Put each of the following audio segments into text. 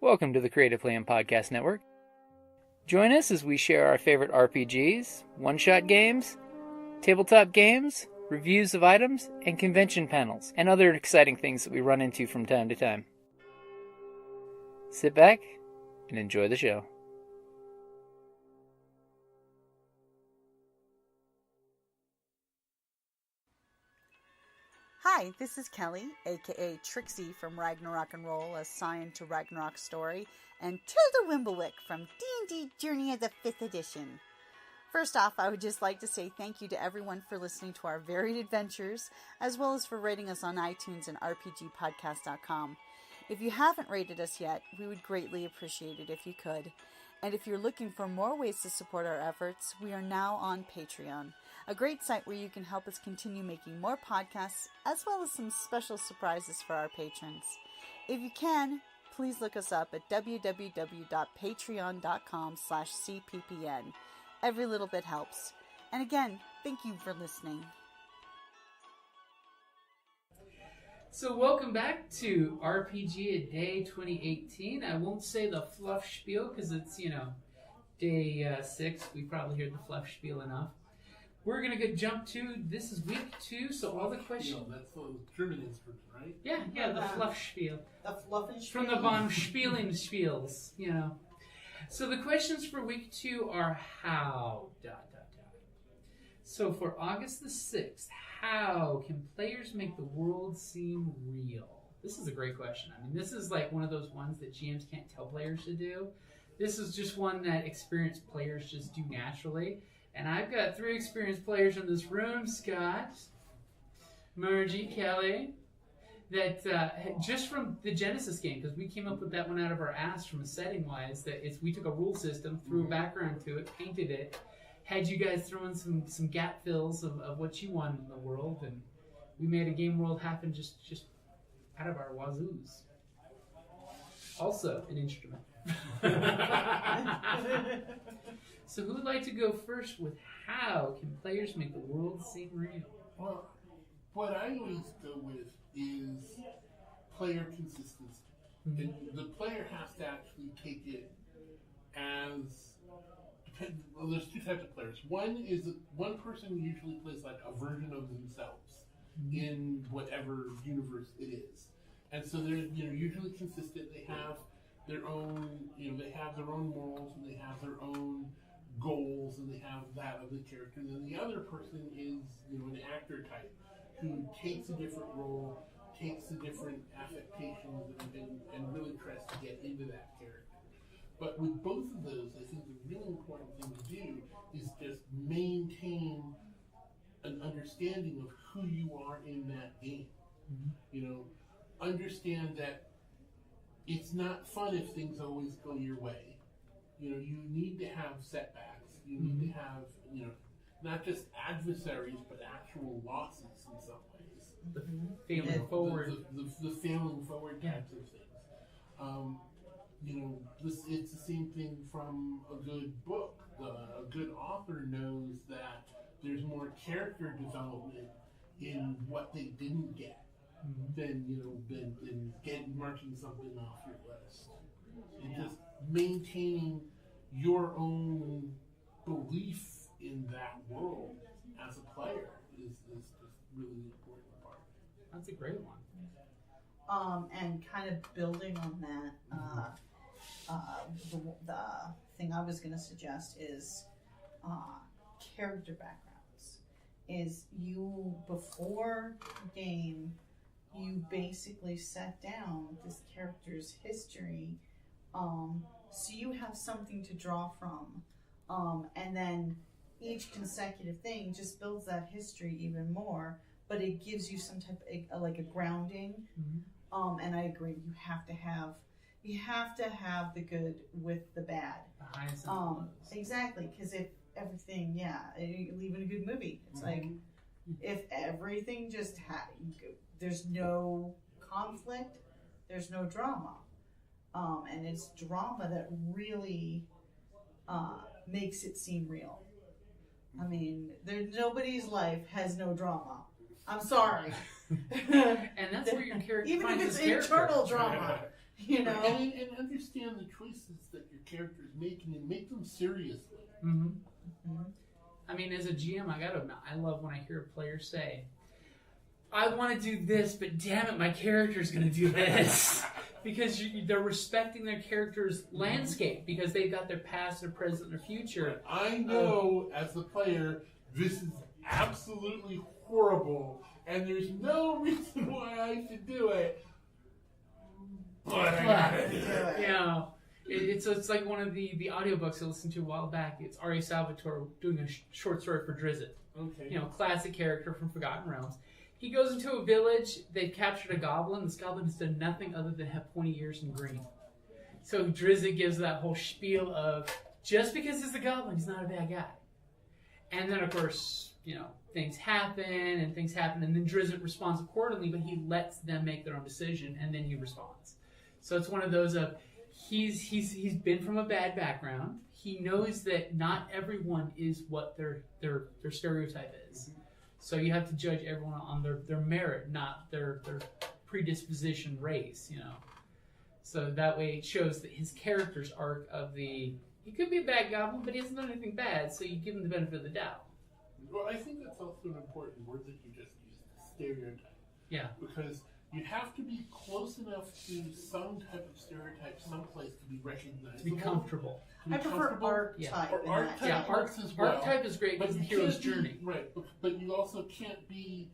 Welcome to the Creative Plan Podcast Network. Join us as we share our favorite RPGs, one-shot games, tabletop games, reviews of items, and convention panels, and other exciting things that we run into from time to time. Sit back and enjoy the show. Hi, this is Kelly, aka Trixie from Ragnarok and Roll, a Scion to Ragnarok story, and Tilda Wimblewick from D&D Journey of the 5th Edition. First off, I would just like to say thank you to everyone for listening to our varied adventures, as well as for rating us on iTunes and RPGpodcast.com. If you haven't rated us yet, we would greatly appreciate it if you could. And if you're looking for more ways to support our efforts, we are now on Patreon, a great site where you can help us continue making more podcasts, as well as some special surprises for our patrons. If you can, please look us up at www.patreon.com/cppn. Every little bit helps. And again, thank you for listening. So welcome back to RPGaDay 2018. I won't say the fluff spiel because it's, day 6. We probably heard the fluff spiel enough. We're going to jump to, this is week 2, so all the questions... That's the German instrument, right? Yeah, the fluff spiel. The fluffy spiel. From the von Spielen spiels, So the questions for week 2 are how, ... So for August the 6th, how can players make the world seem real? This is a great question. I mean, this is like one of those ones that GMs can't tell players to do. This is just one that experienced players just do naturally. And I've got 3 experienced players in this room, Scott, Marjorie, Kelly, that just from the Genesis game, because we came up with that one out of our ass from a setting-wise, we took a rule system, threw a background to it, painted it, had you guys throw in some gap fills of what you wanted in the world, and we made a game world happen just out of our wazoos. Also an instrument. So who would like to go first with how can players make the world seem real? Well, what I always go with is player consistency. And the player has to actually take it as... Well, there's 2 types of players. One person usually plays like a version of themselves in whatever universe it is, and so they're usually consistent. They have their own morals, and they have their own goals, and they have that of the character. And then the other person is an actor type who takes a different role, takes the different affectations, and really tries to get into that character. But with both of those, I think the really important thing to do is just maintain an understanding of who you are in that game. Understand that it's not fun if things always go your way. You need to have setbacks. You need to have, not just adversaries, but actual losses in some ways. The failing forward. The failing forward types of things. It's the same thing from a good book. A good author knows that there's more character development in what they didn't get than marking something off your list. And just maintaining your own belief in that world as a player is just really the important part. That's a great one. And kind of building on that, the thing I was going to suggest is character backgrounds. Is you, before game, you basically set down this character's history, so you have something to draw from, and then each consecutive thing just builds that history even more, but it gives you some type of, like a grounding. And I agree, you have to have the good with the bad. The highs and lows. Exactly, because if everything, leaving a good movie. It's like, if everything just there's no conflict, there's no drama. And it's drama that really makes it seem real. I mean, nobody's life has no drama. I'm sorry. And that's where your character even finds if it's his internal drama. you know. And understand the choices that your character is making and make them seriously. Mm-hmm. Mm-hmm. I mean, as a GM, I gotta admit, I love when I hear a player say, I want to do this, but damn it, my character's going to do this. Because they're respecting their character's landscape, because they've got their past, their present, their future. I know, as the player, this is absolutely horrible, and there's no reason why I should do it, but I gotta do it. You know, it's like one of the audiobooks I listened to a while back. It's Ari Salvatore doing a short story for Drizzt. Okay. You know, classic character from Forgotten Realms. He goes into a village, they've captured a goblin. This goblin has done nothing other than have pointy ears and green. So Drizzt gives that whole spiel of, just because he's a goblin, he's not a bad guy. And then, of course, you know, things happen, and then Drizzt responds accordingly, but he lets them make their own decision, and then he responds. So it's one of those of, he's been from a bad background. He knows that not everyone is what their stereotype is. So you have to judge everyone on their merit, not their predisposition race, you know. So that way it shows that his character's arc of he could be a bad goblin, but he hasn't done anything bad, so you give him the benefit of the doubt. Well, I think that's also an important word that you just used, stereotype. Yeah. Because you have to be close enough to some type of stereotype someplace to be recognized. To be comfortable. I prefer archetype. Or archetype. Yeah, Arcs as well. archetype is great because the hero's journey. Right, but you also can't be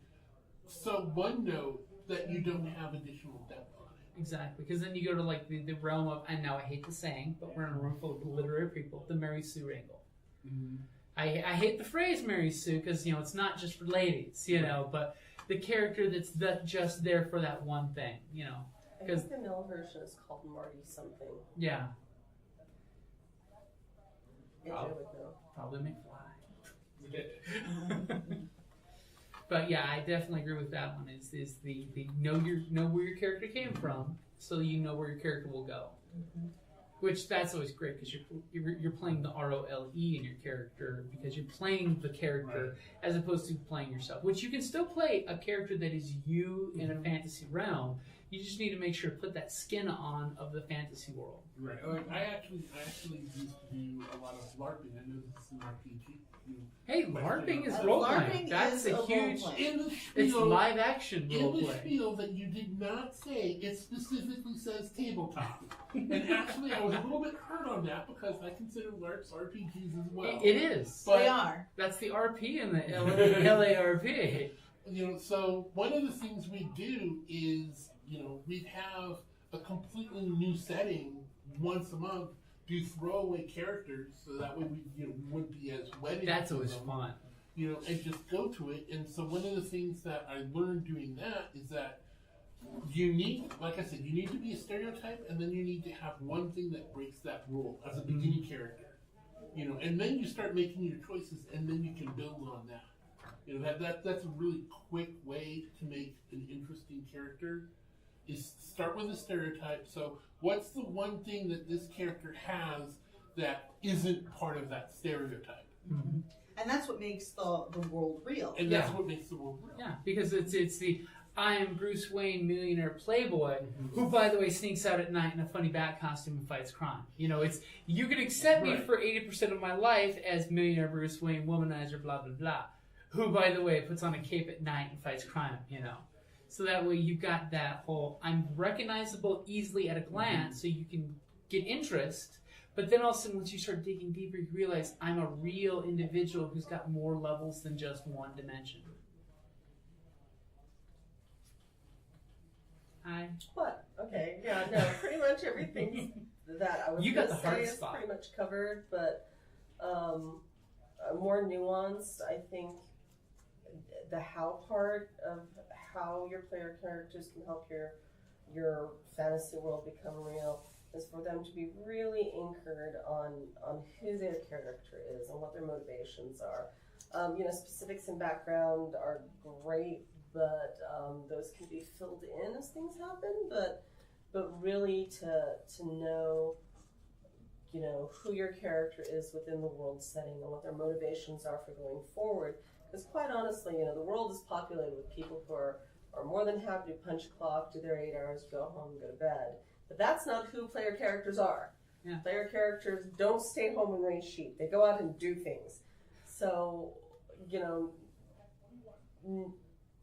so one note that you don't have additional depth on it. Exactly, because then you go to like the realm of, and now I hate the saying, but we're in a room full of literary people, the Mary Sue angle. Mm-hmm. I hate the phrase Mary Sue because, you know, it's not just for ladies, you know, but the character that's just there for that one thing, you know. I think the male version is called Marty something. Yeah. AJ would know. Probably McFly. But yeah, I definitely agree with that one. Is the know where your character came from, so you know where your character will go. Mm-hmm. Which that's always great because you're playing the ROLE in your character because you're playing the character as opposed to playing yourself. Which you can still play a character that is you in a fantasy realm. You just need to make sure to put that skin on of the fantasy world. Right. I actually used to do a lot of LARPing. I know this is an RPG. Hey, LARPing is role-playing. That's a huge... It's live action role-play. In the spiel that you did not say, it specifically says tabletop. And actually, I was a little bit hurt on that because I consider LARPs RPGs as well. It is. But they are. That's the RP and the LARP. You know, so one of the things we do is, you know, we'd have a completely new setting once a month. Do throwaway characters so that way we wouldn't be as wedded. That's always them, fun. You know, and just go to it. And so one of the things that I learned doing that is that you need, like I said, you need to be a stereotype, and then you need to have one thing that breaks that rule as a beginning character. You know, and then you start making your choices, and then you can build on that. You know, that's a really quick way to make an interesting character. Is start with a stereotype. So what's the one thing that this character has that isn't part of that stereotype? Mm-hmm. And that's what makes the world real. And that's what makes the world real. Yeah, because it's the I am Bruce Wayne, millionaire playboy, who, by the way, sneaks out at night in a funny bat costume and fights crime. You know, it's you can accept me for 80% of my life as millionaire Bruce Wayne, womanizer, blah, blah, blah, who, by the way, puts on a cape at night and fights crime, you know. So that way you've got that whole, I'm recognizable easily at a glance, so you can get interest. But then all of a sudden, once you start digging deeper, you realize I'm a real individual who's got more levels than just one dimension. Hi. What? Okay, yeah, no, pretty much everything that I was you got going the to say hard is spot. pretty much covered, but more nuanced, I think the how part of how your player characters can help your fantasy world become real is for them to be really anchored on who their character is and what their motivations are. You know, specifics and background are great, but those can be filled in as things happen. But really to know, you know, who your character is within the world setting and what their motivations are for going forward. Because quite honestly, you know, the world is populated with people who are more than happy to punch a clock, do their 8 hours, go home, go to bed. But that's not who player characters are. Yeah. Player characters don't stay home and raise sheep. They go out and do things. So, you know,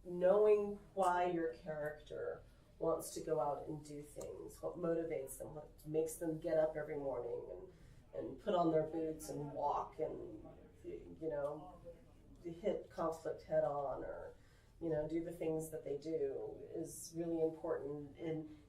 knowing why your character wants to go out and do things, what motivates them, what makes them get up every morning and put on their boots and walk and, you know, hit conflict head on, or, you know, do the things that they do is really important.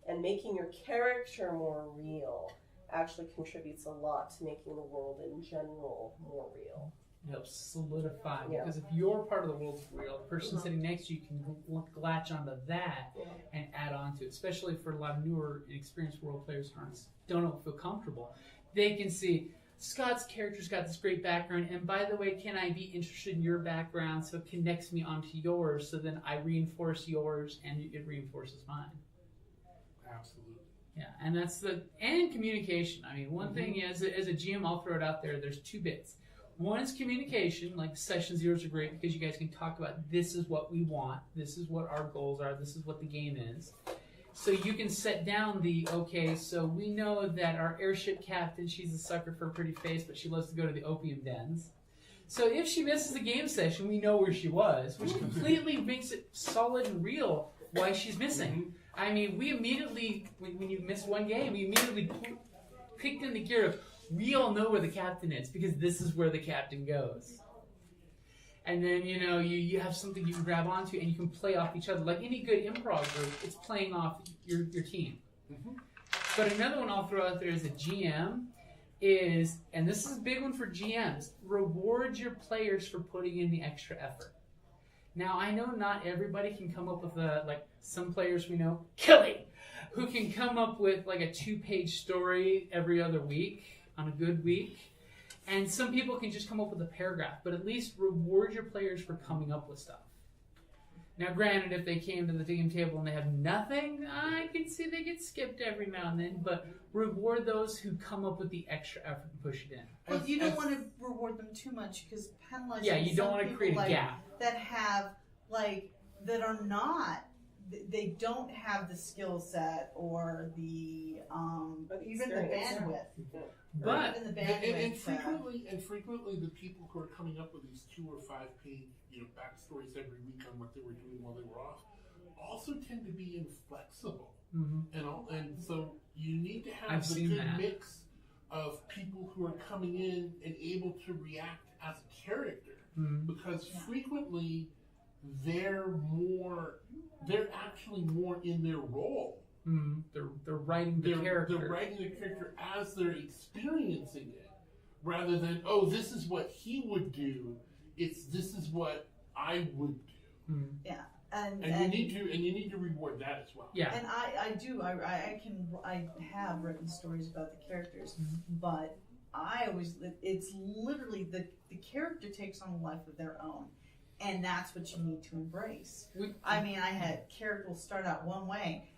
And making your character more real actually contributes a lot to making the world in general more real. It helps solidify, Yeah. because if your part of the world's real, the person sitting next to you can latch onto that and add on to it, especially for a lot of newer and experienced role players who don't feel comfortable. They can see, Scott's character's got this great background, and by the way, can I be interested in your background so it connects me onto yours, so then I reinforce yours and it reinforces mine. Absolutely. Yeah, and communication. I mean, one thing is, as a GM, I'll throw it out there, there's two bits. One is communication, like session zeros are great because you guys can talk about, this is what we want, this is what our goals are, this is what the game is. So you can set down okay, so we know that our airship captain, she's a sucker for a pretty face, but she loves to go to the opium dens. So if she misses a game session, we know where she was, which completely makes it solid and real why she's missing. I mean, we immediately, when you miss one game, we immediately picked in the gear of, we all know where the captain is because this is where the captain goes. And then, you know, you have something you can grab onto and you can play off each other. Like any good improv group, it's playing off your team. But another one I'll throw out there as a GM is, and this is a big one for GMs, reward your players for putting in the extra effort. Now, I know not everybody can come up with some players we know, Kelly, who can come up with like a 2-page story every other week on a good week. And some people can just come up with a paragraph, but at least reward your players for coming up with stuff. Now, granted, if they came to the game table and they have nothing, I can see they get skipped every now and then, but reward those who come up with the extra effort and push it in. Well, you don't want to reward them too much because penalizing you don't want to create a gap. That have, that are not, they don't have the skill set or the, even the bandwidth. But and frequently the people who are coming up with these 2 or 5 page, you know, backstories every week on what they were doing while they were off also tend to be inflexible. And so you need to have the good mix of people who are coming in and able to react as a character, because frequently they're actually more in their role. They're writing the character. They're writing the character as they're experiencing it, rather than, oh, this is what he would do. This is what I would do. Yeah, and you need to reward that as well. Yeah, and I have written stories about the characters, but it's literally the character takes on a life of their own. And that's what you need to embrace. I mean, I had characters start out one way,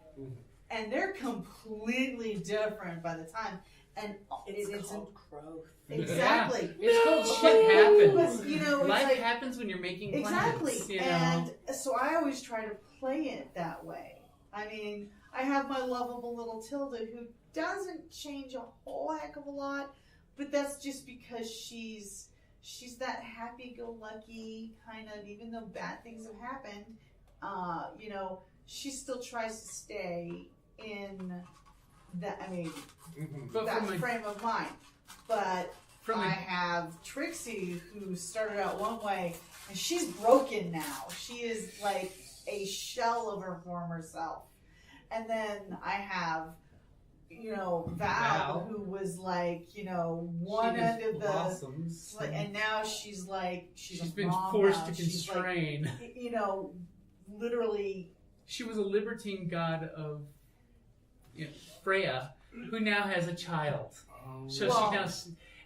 and they're completely different by the time. And it's called growth. Exactly. Yeah. It's called shit happens. But, you know, life happens when you're making plans. Exactly. You know? And so I always try to play it that way. I mean, I have my lovable little Tilda who doesn't change a whole heck of a lot, but that's just because she's that happy-go-lucky kind of, even though bad things have happened, you know, she still tries to stay in that, frame of mind. But I have Trixie, who started out one way, and she's broken now. She is like a shell of her former self. And then I have, you know, Val, who was like, you know, one end of blossoms. And now she's like, she's been forced to constrain. Like, you know, literally. She was a libertine god of Freya, who now has a child.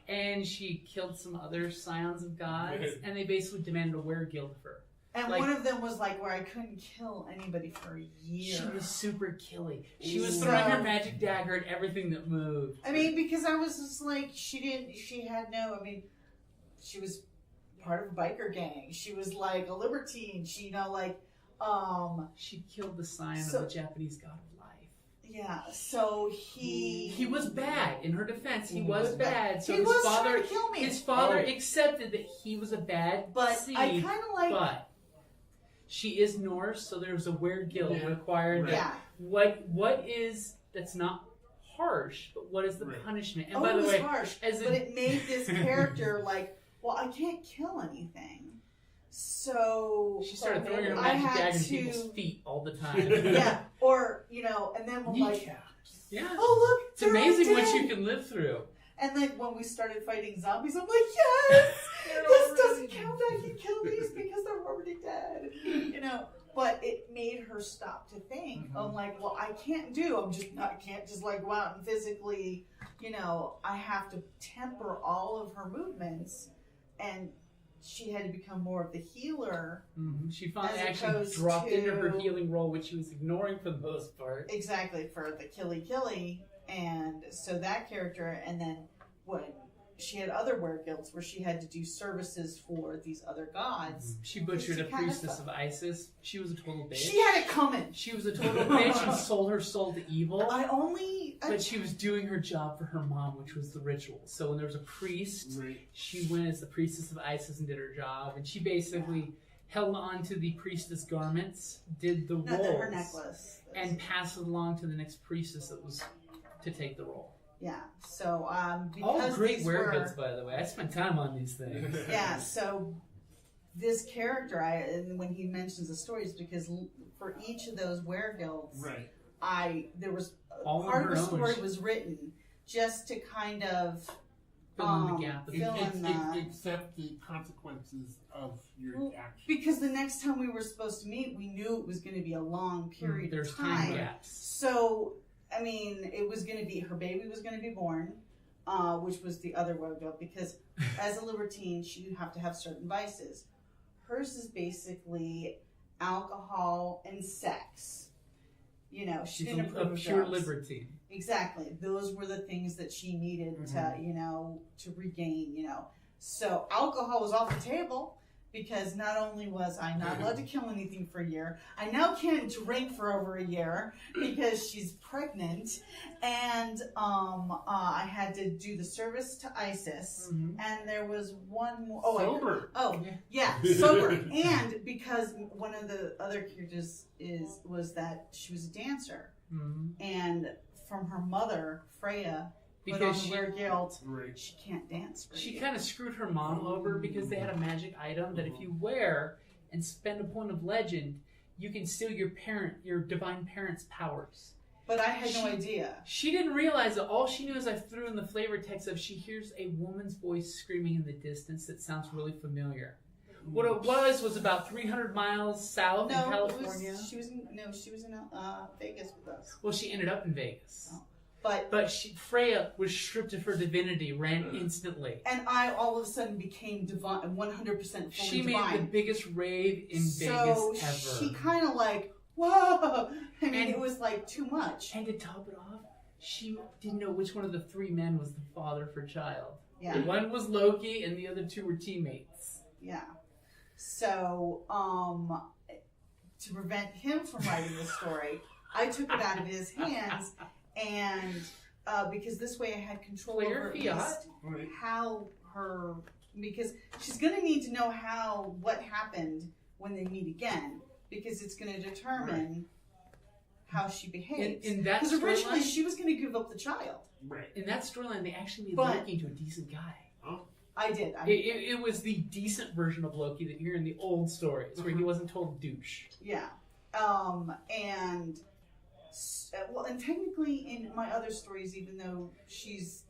And she killed some other scions of gods, and they basically demanded a weregild of her. And one of them was like where I couldn't kill anybody for a year. She was super killy. She was throwing her magic dagger at everything that moved. I mean, because I was just like, she was part of a biker gang. She was like a libertine. She, you know, like, she killed the scion of the Japanese god of life. Yeah, so he was bad. In her defense, he was bad. So he was trying to kill me. His father accepted that he was a bad seed. I kind of like. But she is Norse, so there's a weregild required. Yeah. What is that's not harsh, but what is the punishment? And by it the was way, harsh, but it made this character like, well, I can't kill anything. So she started throwing her magic dagger in people's feet all the time. Yeah, or and then we're like, yeah, oh look, it's amazing what you can live through. And then when we started fighting zombies, I'm like, yes, this doesn't count. I can kill these because they're already dead. But it made her stop to think. I'm like, well, I can't I can't just like go out and physically, I have to temper all of her movements, and she had to become more of the healer. Mm-hmm. She finally actually dropped into her healing role, which she was ignoring for the most part. Exactly, for the killy. And so that character, and then when she had other wereguilds where she had to do services for these other gods. She butchered a priestess of Isis. She was a total bitch. She had it coming. She was a total bitch and sold her soul to evil. But she was doing her job for her mom, which was the ritual. So when there was a priest, she went as the priestess of Isis and did her job. And she basically held on to the priestess garments, did the roles, her necklace, and passed it along to the next priestess that was to take the role. Yeah, so because all great wereguilds, by the way. I spent time on these things. Yeah, so this character, when he mentions the stories, because for each of those wereguilds, there was part of the story was written just to kind of fill in the gap. Accept the consequences of your actions. Because the next time we were supposed to meet, we knew it was going to be a long period of time. There's time gaps. So. I mean, it was going to be, her baby was going to be born, which was the other weregild, because as a libertine, you have to have certain vices. Hers is basically alcohol and sex. She didn't approve of pure drugs. libertine. Exactly. Those were the things that she needed to regain, So alcohol was off the table. Because not only was I not allowed to kill anything for a year, I now can't drink for over a year because she's pregnant, and I had to do the service to Isis, and there was one more. Sober. Sober. And because one of the other characters was that she was a dancer, and from her mother, Freya. Because she can't dance. She kind of screwed her mom over because they had a magic item that if you wear and spend a point of legend, you can steal your divine parent's powers. But I had no idea. She didn't realize that. All she knew is I threw in the flavor text of she hears a woman's voice screaming in the distance that sounds really familiar. What it was about 300 miles south in California. She was in Vegas with us. Well, she ended up in Vegas. Oh. But Freya was stripped of her divinity, ran instantly. And I all of a sudden became divine, 100% fully divine. She made the biggest rave in Vegas ever. She kind of like, whoa! I mean, it was like too much. And to top it off, she didn't know which one of the three men was the father of her child. Yeah. One was Loki, and the other two were teammates. Yeah. So, to prevent him from writing the story, I took it out of his hands. And because this way I had control over at least how because she's going to need to know what happened when they meet again, because it's going to determine how she behaves. Because originally she was going to give up the child. Right. In that storyline, they actually made Loki into a decent guy. Oh. I did. It was the decent version of Loki that you hear in the old stories, where he wasn't total douche. Yeah. And technically in my other stories, even though his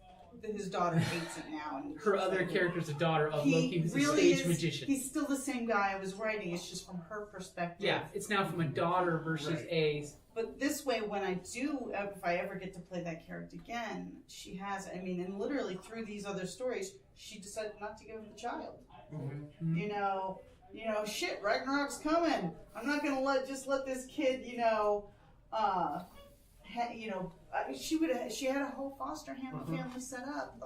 daughter hates it now, and her other character's a daughter of Loki, who's a stage magician. He's still the same guy I was writing. It's just from her perspective. Yeah, it's now from a daughter versus a. But this way, when if I ever get to play that character again, she has. I mean, and literally through these other stories, she decided not to give him the child. Mm-hmm. Shit, Ragnarok's coming. I'm not gonna let this kid, she had a whole foster family set up, the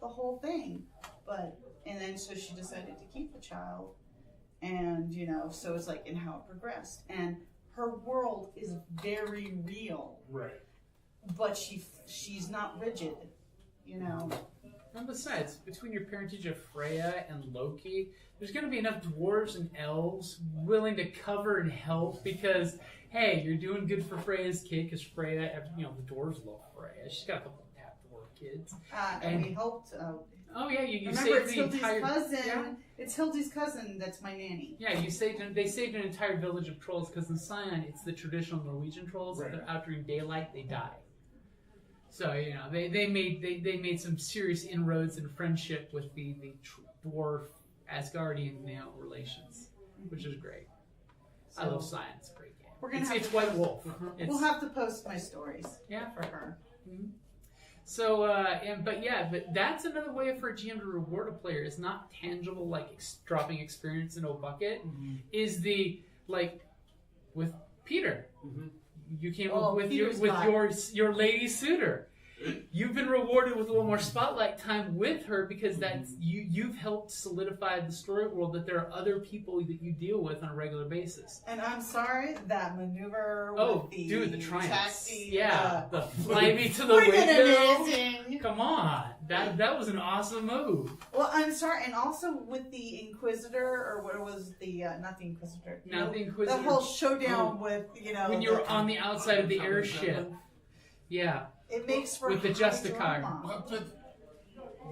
whole thing, and then so she decided to keep the child, and so it's like in how it progressed. And her world is very real, Right. but she's not rigid, you know. And besides, between your parentage of Freya and Loki, there's going to be enough dwarves and elves willing to cover and help because, hey, you're doing good for Freya's kid because Freya, you know, the dwarves love Freya. She's got a couple of half dwarf kids. And we helped. Oh yeah, you remember, saved it's the Hildy's entire cousin. Yeah. It's Hildy's cousin that's my nanny. Yeah, they saved an entire village of trolls because in Sion it's the traditional Norwegian trolls. Right. If they're out during daylight, they die. So you know they made some serious inroads in friendship with the dwarf Asgardian relations, which is great. So I love Sion. It's a great game. We're gonna It's White Wolf. we'll have to post my stories. Yeah. For her. Mm-hmm. So, but that's another way for a GM to reward a player. It's not tangible, like dropping experience in a bucket. Mm-hmm. Is the with Peter? Mm-hmm. You came Oh, up with Peter's your lady suitor. You've been rewarded with a little more spotlight time with her because that's you've helped solidify the story world that there are other people that you deal with on a regular basis. And I'm sorry, that maneuver with the triumphs. taxi, the fly me to the freaking window. amazing. Come on, that was an awesome move. Well, I'm sorry, and also with the Inquisitor, or what was the not the Inquisitor? Now the Inquisitor. The whole showdown with when you're on the outside of the airship. Yeah. It makes for with the Justicar. Well, but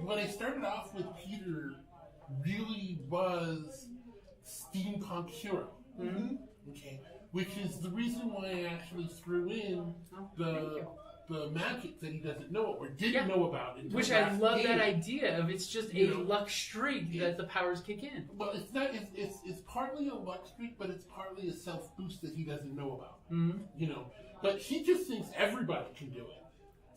when I started off with Peter, really was steampunk hero. Mm-hmm. Okay, which is the reason why I actually threw in the magic that he doesn't know or didn't know about. Which I love that idea of it's just a luck streak that the powers kick in. Well, it's not. It's partly a luck streak, but it's partly a self boost that he doesn't know about. Mm-hmm. You know, but he just thinks everybody can do it.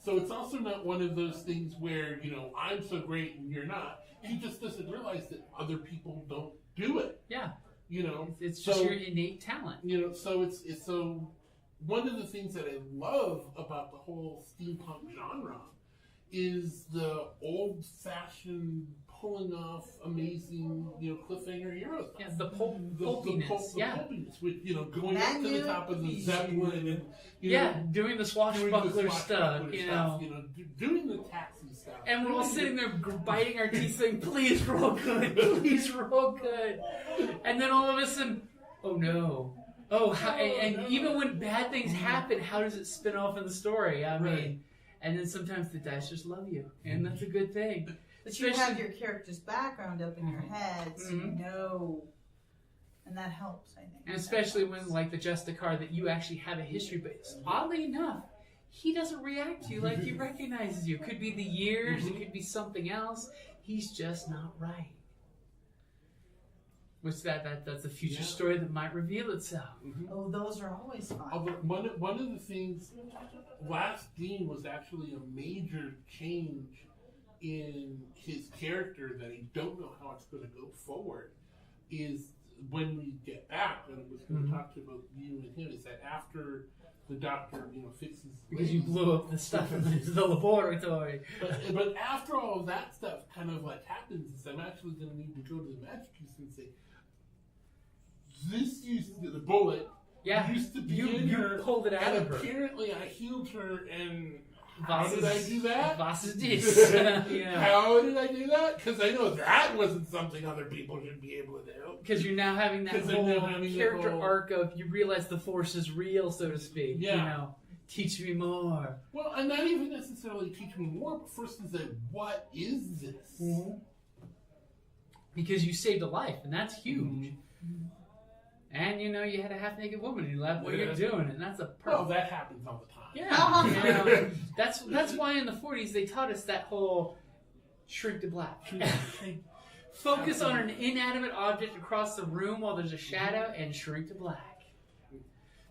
So it's also not one of those things where, I'm so great and you're not. He just doesn't realize that other people don't do it. Yeah. It's just your innate talent. So it's so one of the things that I love about the whole steampunk genre is the old-fashioned pulling off amazing, cliffhanger heroes. Yeah, the pulpiness. The pulpiness with, going up to the top of the Zeppelin and, doing the swashbuckler stuff, doing the taxi stuff. And we're all sitting there biting our teeth saying, please roll good, please roll good. And then all of a sudden, oh no. Oh, even when bad things happen, how does it spin off in the story? I mean, and then sometimes the dice just love you, and that's a good thing. But you have your character's background up in your head, so you know, and that helps, I think. And especially when, like, the Justicar, that you actually have a history, but oddly enough, he doesn't react to you like he recognizes you. It could be the years, it could be something else. He's just not right. Which that's a future story that might reveal itself. Mm-hmm. Oh, those are always fun. One of the things, last game was actually a major change in his character that I don't know how it's going to go forward, is when we get back, and I was going to talk to about you and him, is that after the doctor, fixes... Because you blew up the stuff in the laboratory. But after all of that stuff kind of happens, is I'm actually going to need to go to the magic use and say, this used to, the bullet used to be in her. You pulled it out of her. Apparently I healed her, and how did I do that? Was ist dies? How did I do that? Because I know that wasn't something other people should be able to do. Because you're now having that whole character arc of, you realize the force is real, so to speak. Yeah. Teach me more. Well, and not even necessarily teach me more, but first is that, what is this? Mm-hmm. Because you saved a life, and that's huge. Mm-hmm. And you had a half-naked woman and you left what you're doing, and that's a perfect... Well, that happens all the time. Yeah. That's why in the 40s they taught us that whole shrink to black. Focus on an inanimate object across the room while there's a shadow and shrink to black.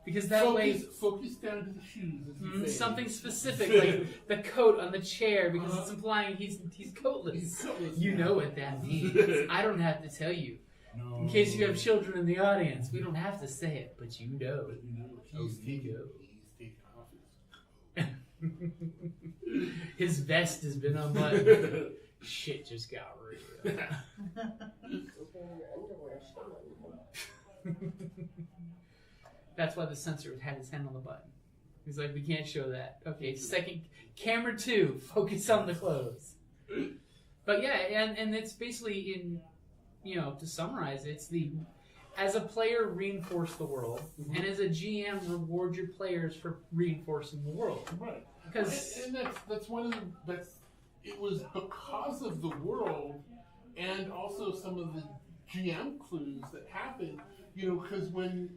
Because that way... Focus down to the shoes. Something specific, like the coat on the chair, because it's implying he's coatless. You know what that means. I don't have to tell you. No. In case you have children in the audience, we don't have to say it, but you know. He's taking off his vest has been unbuttoned. Shit just got real. That's why the censor had his hand on the button. He's like, we can't show that. Okay, second, camera 2, focus on the clothes. But yeah, and it's basically in, to summarize, it's the, as a player, reinforce the world, and as a GM, reward your players for reinforcing the world. Right. Because And that's one of the, it was because of the world and also some of the GM clues that happened, because when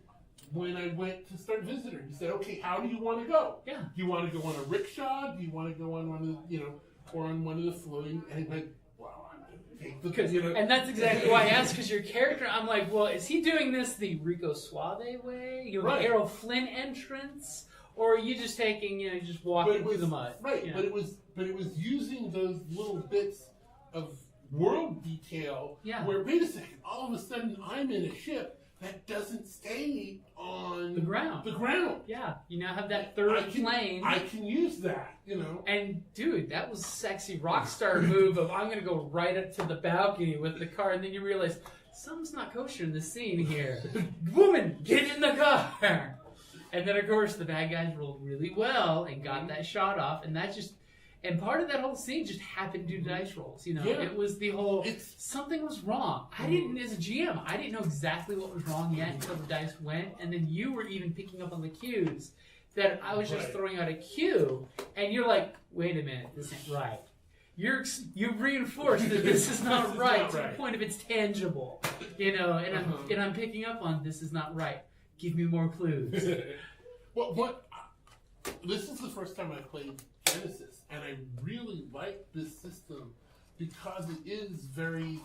I went to start Visitor, he said, okay, how do you want to go? Yeah. Do you want to go on a rickshaw? Do you want to go on one of the, or on one of the floating? And he went, well, I'm going to take the, because, and that's exactly why I asked, because your character, I'm like, well, is he doing this the Rico Suave way? Right. Errol Flynn entrance? Or are you just taking, just walking through the mud? Right, but it was using those little bits of world detail where, wait a second, all of a sudden I'm in a ship that doesn't stay on the ground. Yeah, you now have that third plane. I can use that, And dude, that was a sexy rock star move of I'm going to go right up to the balcony with the car, and then you realize something's not kosher in the scene here. Woman, get in the car. And then of course the bad guys rolled really well and got that shot off, and that just. And part of that whole scene just happened due to dice rolls. It was the whole, something was wrong. I didn't, as a GM, I didn't know exactly what was wrong yet until the dice went. And then you were even picking up on the cues that I was just throwing out a cue. And you're like, wait a minute, this ain't right. You've reinforced that this is not right to the point of it's tangible. And I'm picking up on this is not right. Give me more clues. Well, this is the first time I played Genesis, and I really like this system because it is very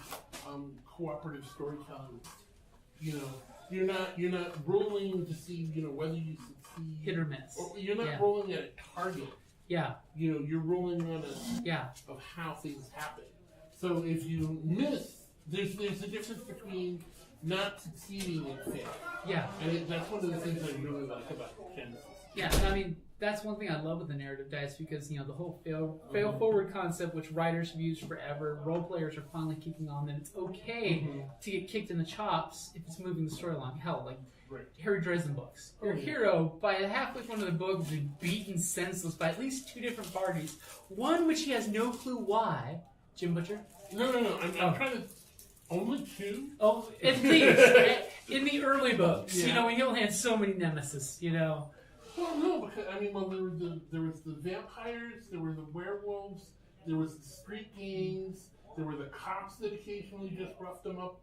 cooperative storytelling. You're not rolling to see whether you succeed, hit or miss. Or you're not rolling at a target. Yeah. You're rolling on of how things happen. So if you miss, there's a difference between not succeeding and fail. Yeah. And that's one of the things I really like about Genesis. Yeah, and I mean, that's one thing I love with the narrative dice because, the whole fail forward concept, which writers have used forever, role players are finally kicking on that it's okay to get kicked in the chops if it's moving the story along. Hell, like Harry Dresden books. Your hero, by the halfway point of the book, has been beaten senseless by at least 2 different parties. One which he has no clue why. Jim Butcher? No. I'm trying to... Only 2? Oh, at least. In the early books. He only had so many nemesis, Well, no, because there was the vampires, there were the werewolves, there was the street gangs, there were the cops that occasionally just roughed him up.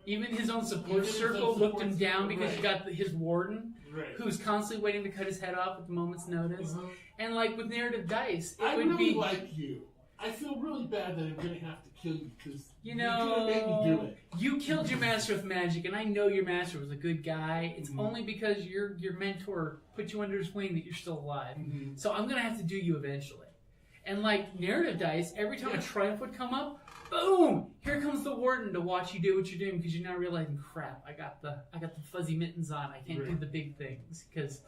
Even his own support circle looked him down because you got his warden, who's constantly waiting to cut his head off at the moment's notice. And like with narrative dice, it would be like you. I feel really bad that I'm going to have to kill you because you made me do it. You killed your master with magic, and I know your master was a good guy. It's only because your mentor put you under his wing that you're still alive. So I'm going to have to do you eventually. And like narrative dice, every time a triumph would come up, boom! Here comes the warden to watch you do what you're doing because you're now realizing, crap, I got the fuzzy mittens on. I can't do the big things because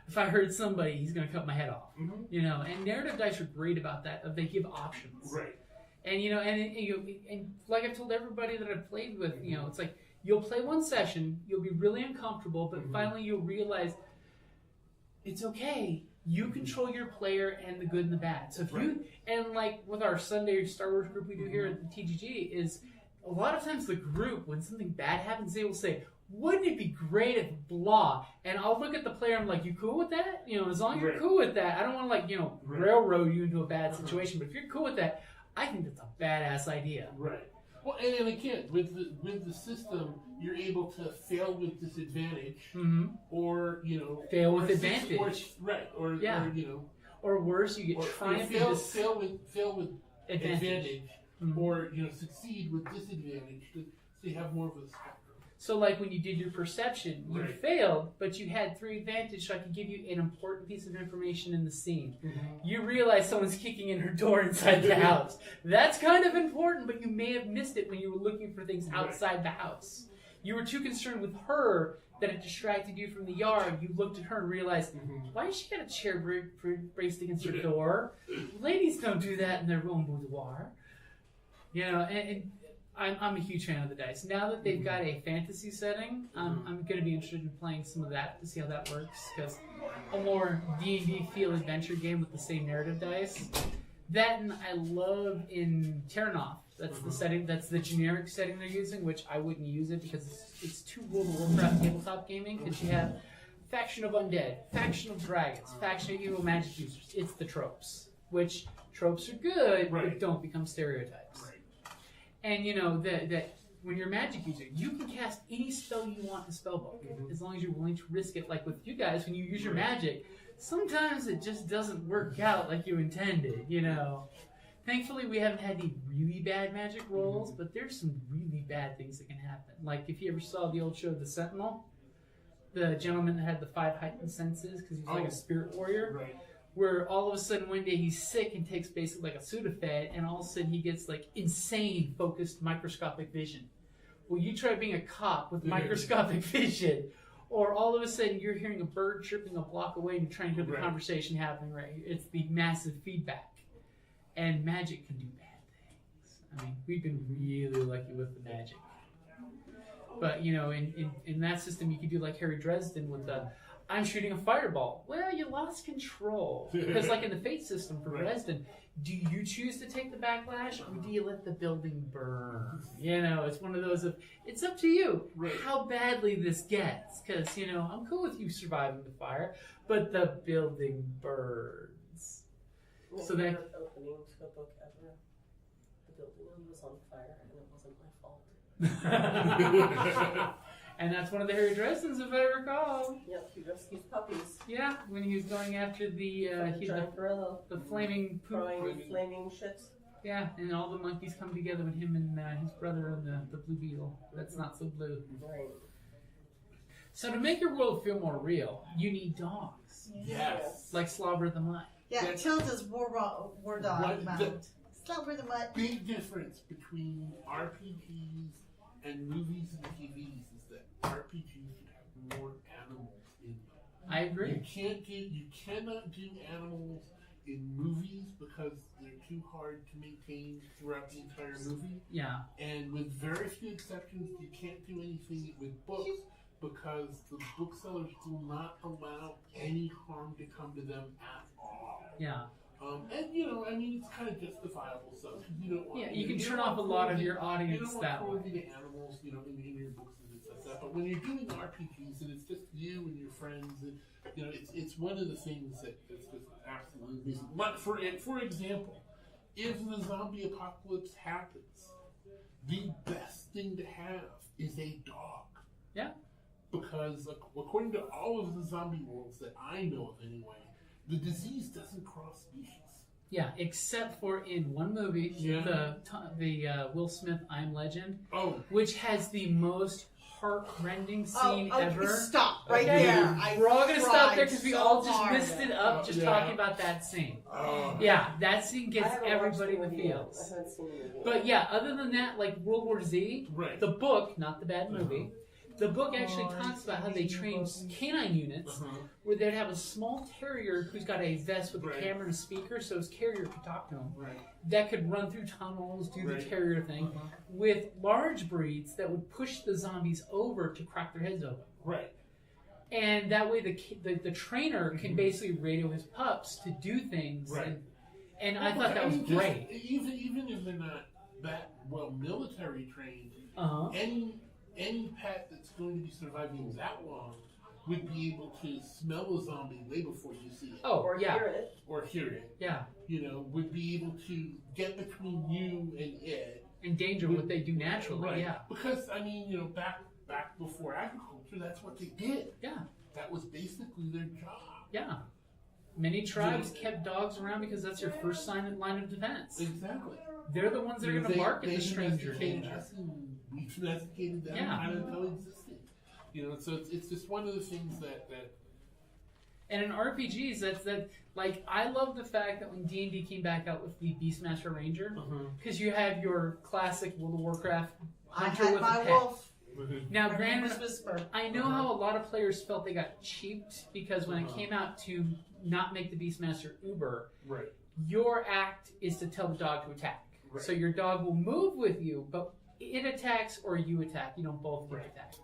if I hurt somebody, he's going to cut my head off. And narrative dice are great about that. They give options. Right. And and like I've told everybody that I've played with, it's like you'll play one session, you'll be really uncomfortable, but finally you'll realize it's okay. You control your player and the good and the bad. So if and like with our Sunday Star Wars group we do here at the TGG, is a lot of times the group, when something bad happens, they will say, wouldn't it be great if blah? And I'll look at the player, I'm like, you cool with that? As long as you're cool with that, I don't want to railroad you into a bad situation, but if you're cool with that, I think that's a badass idea. Right. Well, and again, with the system, you're able to fail with disadvantage, or fail with advantage, or worse, you get triumph. Fail with advantage, or succeed with disadvantage, so you have more of a spectrum. So, like when you did your perception, you failed, but you had 3 advantage, so I could give you an important piece of information in the scene. You realize someone's kicking in her door inside the house. That's kind of important, but you may have missed it when you were looking for things outside the house. You were too concerned with her that it distracted you from the yard. You looked at her and realized, why has she got a chair braced against her door? Ladies don't do that in their own boudoir. And I'm a huge fan of the dice. Now that they've got a fantasy setting, I'm going to be interested in playing some of that to see how that works. Because a more D&D feel adventure game with the same narrative dice. That and I love in Terranoff. That's the setting. That's the generic setting they're using, which I wouldn't use it because it's too World of Warcraft tabletop gaming. Because you have faction of undead, faction of dragons, faction of evil magic users. It's the tropes, which tropes are good, but don't become stereotypes. Right. And you know that when you're a magic user, you can cast any spell you want in the spellbook, as long as you're willing to risk it. Like with you guys, when you use your magic, sometimes it just doesn't work out like you intended, you know. Thankfully, we haven't had any really bad magic rolls, but there's some really bad things that can happen. Like if you ever saw the old show The Sentinel, the gentleman that had the 5 heightened senses because he was like a spirit warrior. Right. Where all of a sudden one day he's sick and takes basically like a Sudafed, and all of a sudden he gets like insane focused microscopic vision. Well, you try being a cop with microscopic vision, or all of a sudden you're hearing a bird chirping a block away and you're trying to hear the conversation happening right here. It's the massive feedback. And magic can do bad things. I mean, we've been really lucky with the magic. But, you know, in that system you could do like Harry Dresden with the I'm shooting a fireball. Well, you lost control. Because like in the Fate system for Dresden, do you choose to take the backlash or do you let the building burn? You know, it's one of those of, it's up to you how badly this gets. Because, you know, I'm cool with you surviving the fire, but the building burns. So that opening to a book ever. The building was on fire and it wasn't my fault. And that's one of the Harry Dresdens, if I recall. Yep, he rescues puppies. Yeah, when he was going after the flaming poop. Flaming shit. Yeah, and all the monkeys come together with him and his brother and the blue beetle. That's not so blue. Right. So to make your world feel more real, you need dogs. Yes. Like Slobber the Mutt. Yeah, Tilda's war dog mount. Slobber the Mutt. Big difference between RPGs and movies and TVs is that RPGs should have more animals in them. I agree. You cannot do animals in movies because they're too hard to maintain throughout the entire movie. Yeah. And with very few exceptions, you can't do anything with books because the booksellers will not allow any harm to come to them at all. Yeah. And you know, I mean, it's kind of justifiable. So you don't want. You can turn off a lot of your audience that way. You don't want the animals, you know, in your books and stuff like that. But when you're doing RPGs and it's just you and your friends, and you know, it's one of the things that's just absolutely amazing. But for example, if the zombie apocalypse happens, the best thing to have is a dog. Yeah. Because according to all of the zombie worlds that I know of anyway, the disease doesn't cross species. Yeah, except for in one movie, the Will Smith I'm Legend, which has the most heart-rending scene ever. Stop right there. We're all going to stop there because we all just missed it up just talking about that scene. Yeah, that scene gets everybody in the feels. But yeah, other than that, like World War Z, the book, not the bad movie, the book actually talks about how they train canine units where they'd have a small terrier who's got a vest with a camera and a speaker, so his carrier could talk to him. That could run through tunnels, do the terrier thing, with large breeds that would push the zombies over to crack their heads open. And that way the trainer can basically radio his pups to do things. And I thought that was great. Even if they're not that well military trained, any pet that's going to be surviving that long would be able to smell a zombie way before you see it. Or hear it. Or hear it. Yeah. You know, would be able to get between you and it. Endanger what they do naturally, yeah. Because, I mean, you know, back before agriculture, that's what they did. Yeah. That was basically their job. Yeah. Many tribes kept dogs around because that's your first line of defense. Exactly. They're the ones that are going to bark at the stranger. We domesticated them and coexisted. You know, so it's just one of the things that. And in RPGs, that like I love the fact that when D&D came back out with the Beastmaster Ranger, because you have your classic World of Warcraft hunter with a pet. Wolf. Now, granted, I know how a lot of players felt they got cheaped because when it came out to not make the Beastmaster Uber, your act is to tell the dog to attack. So your dog will move with you, but it attacks or you attack. You don't both get attacked.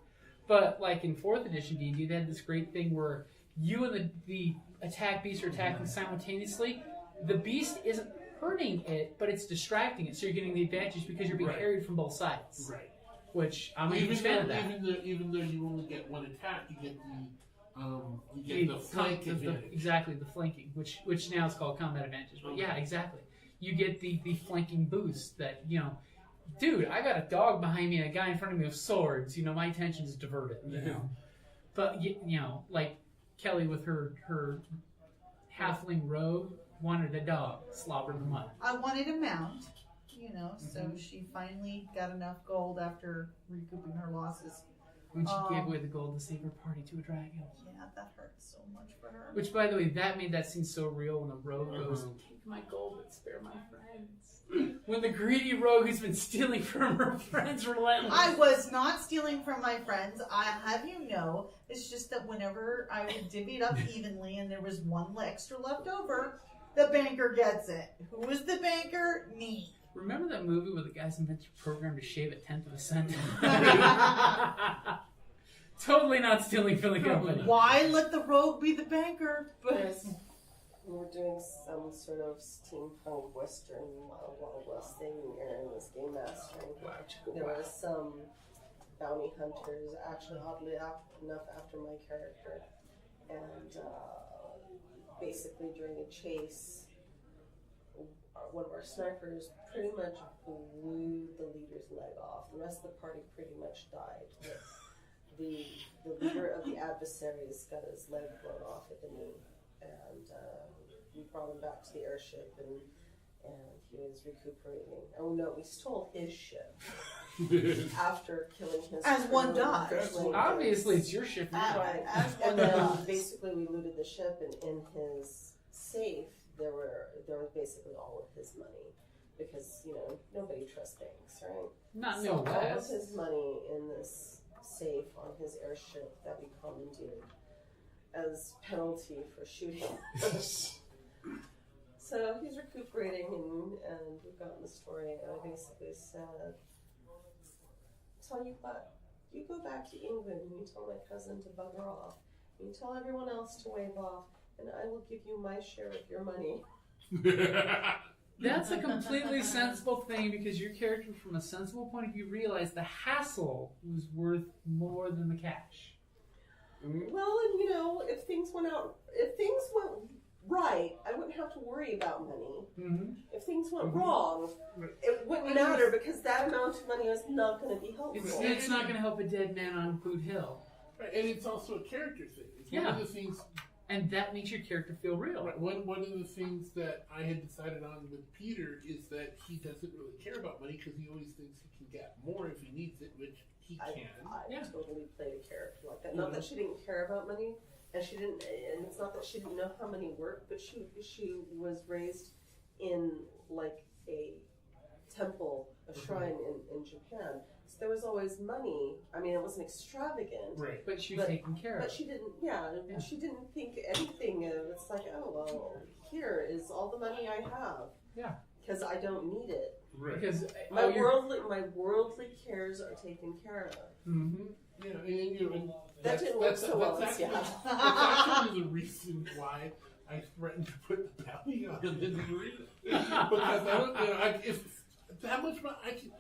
But like in 4th edition D&D, they had this great thing where you and the attack beast are attacking simultaneously. The beast isn't hurting it, but it's distracting it, so you're getting the advantage because you're being carried from both sides. Right. Which I'm a huge fan of that. Even though you only get one attack, you get the flank advantage. Exactly, the flanking, which now is called combat advantage. But yeah, exactly. You get the flanking boost that, dude, I got a dog behind me and a guy in front of me with swords. My attention is diverted. But like Kelly with her halfling rogue wanted a dog, slobber in the mud. I wanted a mount, so she finally got enough gold after recouping her losses. When she gave away the gold to save her party to a dragon. Yeah, that hurt so much for her. Which, by the way, that made that scene so real when a rogue goes, "Take my gold but spare my friends." When the greedy rogue who's been stealing from her friends relentless. I was not stealing from my friends. I have it's just that whenever I would divvy it up evenly and there was one extra left over, the banker gets it. Who was the banker? Me. Remember that movie where the guys invented a program to shave a 1/10 of a cent? Totally not stealing from the company. Why let the rogue be the banker? We're doing some sort of steampunk western Wild West thing, and Aaron was game mastering. There were some bounty hunters, actually oddly enough after my character, and basically during a chase, one of our snipers pretty much blew the leader's leg off. The rest of the party pretty much died. The leader of the adversaries got his leg blown off at the knee, and we brought him back to the airship, and he was recuperating. Oh no, we stole his ship after killing his. As one does. Obviously, it's your ship. Right. And then basically we looted the ship, and in his safe there was basically all of his money, because nobody trusts banks, right? Not so no less. all of his money in this safe on his airship that we commandeered as penalty for shooting. So he's recuperating, and we've gotten the story. And I basically said, "Tell you what, you go back to England and you tell my cousin to bugger off. You tell everyone else to wave off, and I will give you my share of your money." That's a completely sensible thing, because your character, from a sensible point of view, realized the hassle was worth more than the cash. Well, and if things went right, I wouldn't have to worry about money. Mm-hmm. If things went wrong, it wouldn't matter, because that amount of money was not going to be helpful. It's not going to help a dead man on Boot Hill. Right, and it's also a character thing. It's one of the things. And that makes your character feel real. Right. One of the things that I had decided on with Peter is that he doesn't really care about money, because he always thinks he can get more if he needs it, which he can. I totally played a character like that. Not that she didn't care about money, and it's not that she didn't know how money worked, but she was raised in like a temple, a shrine in Japan. So there was always money. I mean, it wasn't extravagant. Right. But she was taken care of. But she didn't, she didn't think anything of, it's like, oh, well, here is all the money I have. Yeah. Because I don't need it. Right. Because my worldly cares are taken care of. Mm-hmm. Yeah, and that didn't work so well. That's actually the reason why I threatened to put the bounty on him in the arena. Because I don't, if that much money,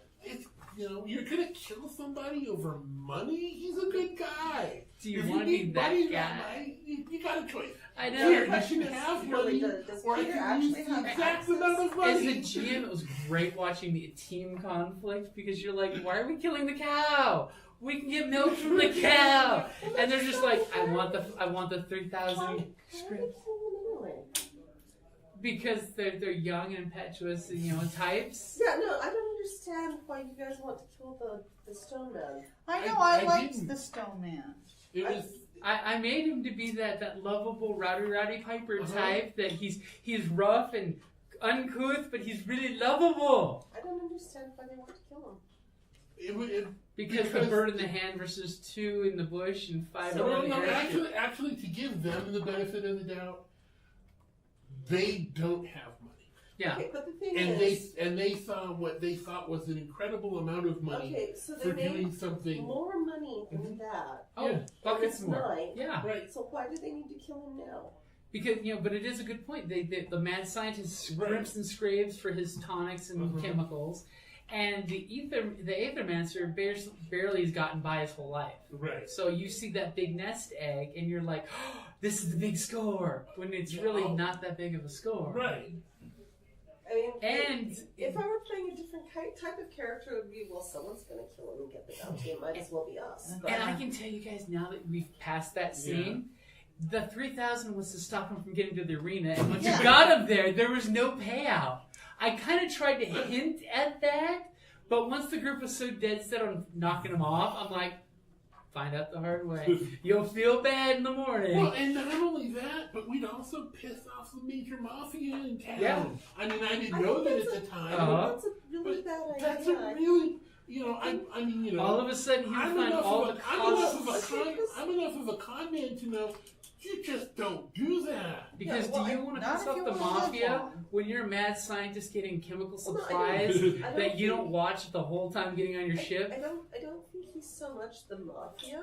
you're gonna kill somebody over money. He's a good guy. Do you want to be that guy? You got a choice. I know. Here, you can have money, or I can use the exact amount of money. As a GM, it was great watching the team conflict, because you're like, why are we killing the cow? We can get milk from the cow, and they're just like, I want the 3,000 scripts. Because they're young and impetuous, types. Yeah, no, I don't understand why you guys want to kill the stone man. I know, I liked the stone man. It was. I made him to be that lovable Rowdy Piper type, that he's rough and uncouth, but he's really lovable. I don't understand why they want to kill him. Because the bird in the hand versus 2 in the bush and 5 in the air. Actually, to give them the benefit of the doubt, they don't have money. Yeah. Okay, but the thing And is, they saw what they thought was an incredible amount of money okay, so they for made doing something. more money than that. Oh, Yeah. buckets This more. night. Yeah. Right. So why do they need to kill him now? Because, but it is a good point. The mad scientist scrimps and scrapes for his tonics and chemicals, and the Aethermancer barely has gotten by his whole life. Right. So you see that big nest egg, and you're like, oh, this is the big score, when it's really not that big of a score. Right. I mean, And if I were playing a different type of character, it would be, well, someone's going to kill him and get the bounty. It might as well be us. But And I can tell you guys, now that we've passed that scene, the 3,000 was to stop him from getting to the arena, and once you got him there was no payout. I kind of tried to hint at that, but once the group was so dead set on knocking him off, I'm like, find out the hard way. You'll feel bad in the morning. Well, and not only that, but we'd also piss off the major mafia in town. Yeah. I mean, I didn't know that at the time. That's a really bad idea. That's a really, I mean, all of a sudden, he would find all the costs. I'm enough of a con man to know you just don't do that. Because do you want to piss off the mafia when you're a mad scientist getting chemical supplies that you don't watch the whole time getting on your ship? I don't think he's so much the mafia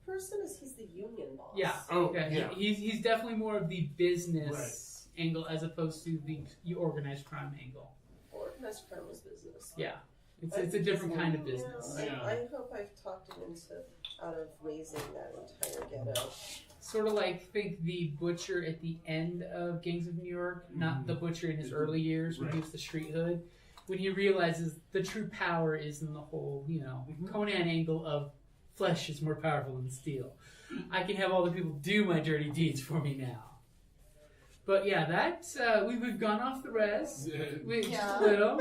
person as he's the union boss. Yeah. Oh, okay. yeah. He's definitely more of the business angle as opposed to the organized crime angle. Organized crime is business. Yeah. It's a different kind of business. Yeah. I hope I've talked him out of raising that entire ghetto. Sort of like, think the butcher at the end of Gangs of New York, not the butcher in his early years when he was the street hood, when he realizes the true power is in the whole, Conan angle of flesh is more powerful than steel. I can have all the people do my dirty deeds for me now. But yeah, that's we've gone off the res, just a little.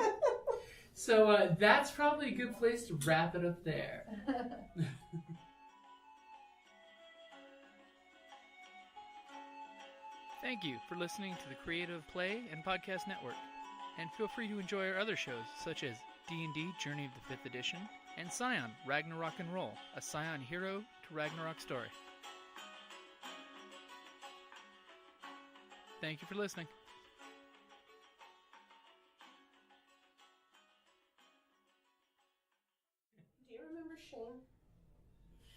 So that's probably a good place to wrap it up there. Thank you for listening to the Creative Play and Podcast Network, and feel free to enjoy our other shows such as D&D Journey of the 5th Edition and Scion Ragnarok and Roll, a Scion hero to Ragnarok story. Thank you for listening. Do you remember Shane?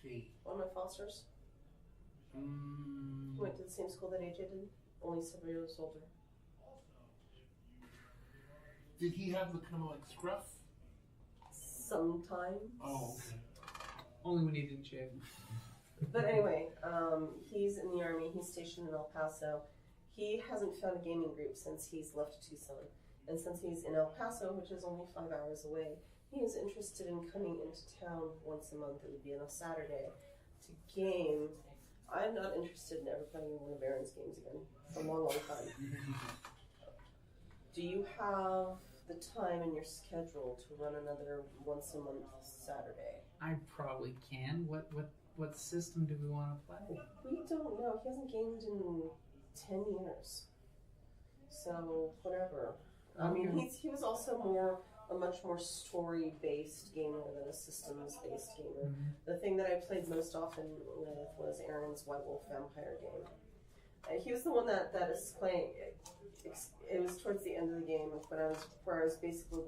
Shane. One of my fosters. He went to the same school that AJ did, only 7 years older. Did he have the kind of like scruff? Sometimes. Oh, okay. Only when he didn't shave. But anyway, he's in the Army. He's stationed in El Paso. He hasn't found a gaming group since he's left Tucson. And since he's in El Paso, which is only 5 hours away, he is interested in coming into town once a month. It would be on a Saturday to game. I'm not interested in ever playing one of Baron's games again for a long, long time. Do you have the time in your schedule to run another once a month Saturday? I probably can. What system do we want to play? We don't know. He hasn't gamed in 10 years. So, whatever. I mean, he was also a much more story-based gamer than a systems-based gamer. Mm-hmm. The thing that I played most often with was Aaron's White Wolf Vampire game. He was the one that is playing. It was towards the end of the game where I was basically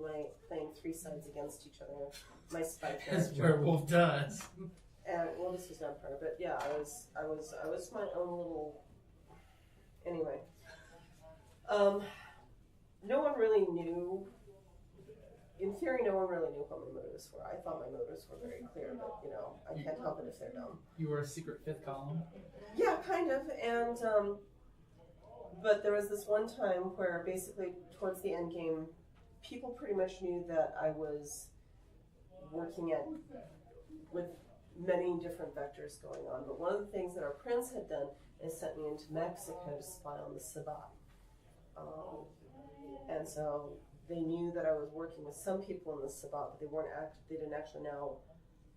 playing 3 sides against each other. My spy As character. werewolf does. And well, this was vampire, but yeah, I was my own little. Anyway, no one really knew. In theory, no one really knew what my motives were. I thought my motives were very clear, but I can't help it if they're dumb. You were a secret fifth column. Yeah, kind of, and but there was this one time where basically towards the end game, people pretty much knew that I was working with many different vectors going on. But one of the things that our prince had done is sent me into Mexico to spy on the Sabbat. And so they knew that I was working with some people in the Sabbat, but they didn't actually know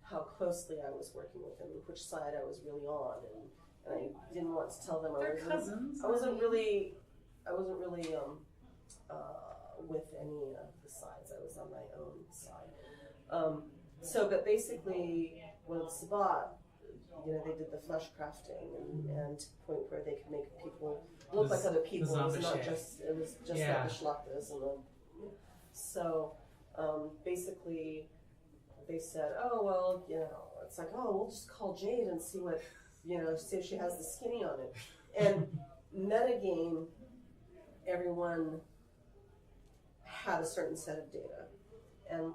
how closely I was working with them, which side I was really on, and I didn't want to tell them I wasn't really with any of the sides. I was on my own side. But basically, with Sabbat, they did the flesh crafting and to the point where they could make people look like other people. It was not just like the schlachtas and the. So basically, they said, "Oh well, it's like, oh, we'll just call Jade and see what, see if she has the skinny on it." And metagame, everyone had a certain set of data, and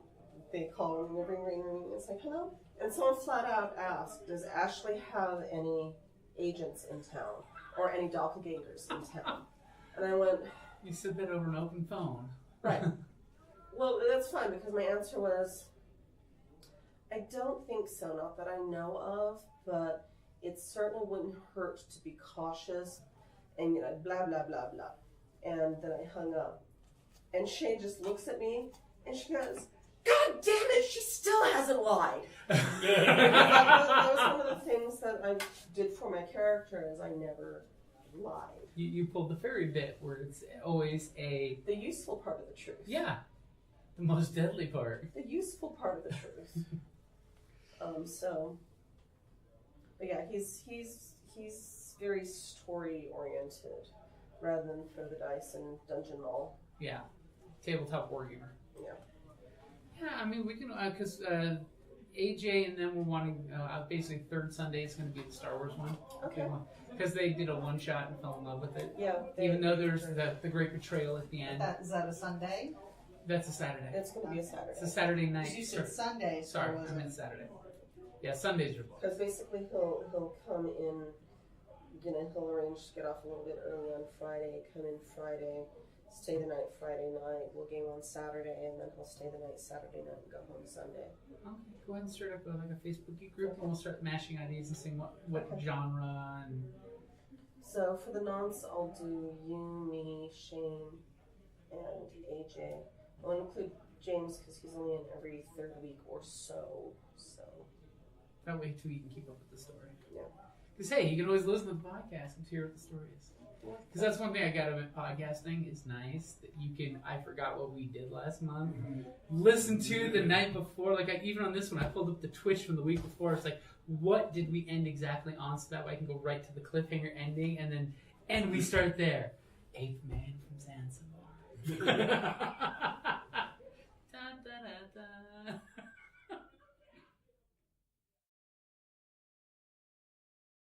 they call ring. It's like, hello, and someone flat out asked, "Does Ashley have any agents in town or any doppelgangers in town?" And I went, "You said that over an open phone." Right. Well, that's fine because my answer was, I don't think so, not that I know of, but it certainly wouldn't hurt to be cautious and, blah, blah, blah, blah. And then I hung up. And Shay just looks at me and she goes, "God damn it, she still hasn't lied." That was one of the things that I did for my character is I never lied. You pulled the fairy bit where it's always the useful part of the truth. Yeah. The most deadly part. The useful part of the truth. But yeah, he's very story oriented rather than throw the dice and dungeon mall. Yeah, tabletop wargamer. Yeah. Yeah, I mean we can because AJ and them were wanting basically third Sunday is going to be the Star Wars one. Okay. Because they did a one shot and fell in love with it. Yeah. Even though there's the great betrayal at the end. Is that a Sunday? That's a Saturday. It's going to be a Saturday. It's a Saturday night. You said Sunday. Sorry, I meant Saturday. Yeah, Sundays are booked. Because basically he'll come in, he'll arrange to get off a little bit early on Friday, come in Friday, stay the night Friday night, we'll game on Saturday, and then he'll stay the night Saturday night and go home Sunday. Okay, go ahead and start up like a Facebook group, and we'll start mashing ideas and seeing what genre and. So for the nonce, I'll do you, me, Shane, and AJ. I'll include James because he's only in every third week or so. That way too you can keep up with the story. Yeah. Because hey, you can always listen to the podcast and hear what the story is. Because that's one thing I got about podcasting is nice that you can. I forgot what we did last month. Listen to the night before, even on this one, I pulled up the Twitch from the week before. It's like, what did we end exactly on? So that way I can go right to the cliffhanger ending, and we start there. 8th man from Zanzibar.